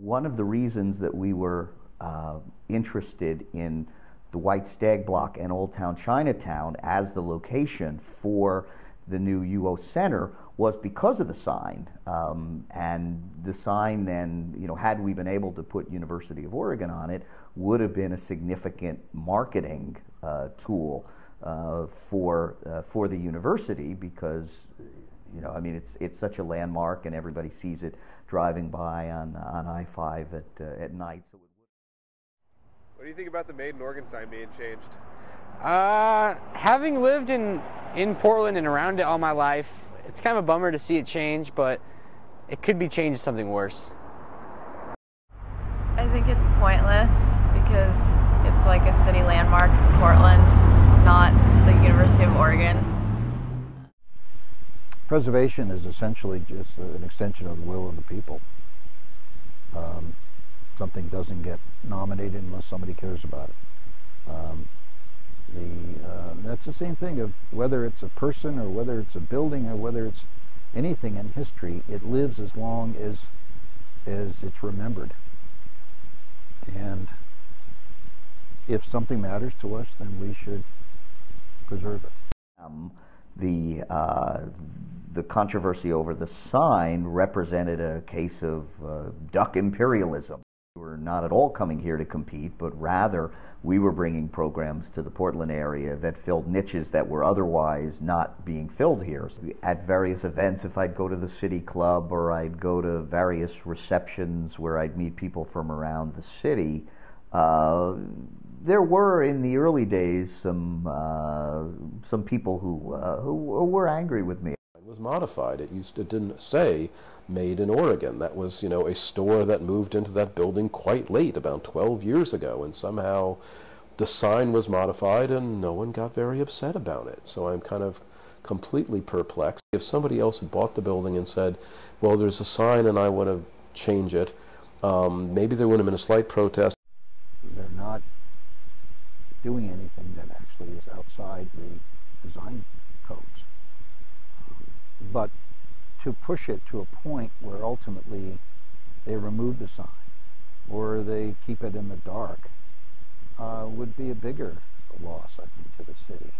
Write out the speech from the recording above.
One of the reasons that we were interested in the White Stag Block and Old Town Chinatown as the location for the new UO Center was because of the sign. And the sign then, had we been able to put University of Oregon on it, would have been a significant marketing tool for the university, because it's such a landmark and everybody sees it driving by on I-5 at night. So what do you think about the Made in Oregon sign being changed? Having lived in Portland and around it all my life, it's kind of a bummer to see it change, but it could be changed to something worse. I think it's pointless because it's like a city landmark to Portland, not the University of Oregon. Preservation is essentially just an extension of the will of the people. Something doesn't get nominated unless somebody cares about it. That's the same thing of whether it's a person or whether it's a building or whether it's anything in history. It lives as long as it's remembered. And if something matters to us, then we should preserve it. The controversy over the sign represented a case of duck imperialism. We were not at all coming here to compete, but rather we were bringing programs to the Portland area that filled niches that were otherwise not being filled here. So at various events, if I'd go to the city club or I'd go to various receptions where I'd meet people from around the city, there were in the early days some people who were angry with me. It was modified. It didn't say Made in Oregon. That was, a store that moved into that building quite late, about 12 years ago, and somehow the sign was modified and no one got very upset about it. So I'm kind of completely perplexed. If somebody else had bought the building and said, well, there's a sign and I want to change it, maybe there would have been a slight protest. They're not doing anything that actually is outside the design codes. But to push it to a point where ultimately they remove the sign or they keep it in the dark would be a bigger loss, I think, to the city.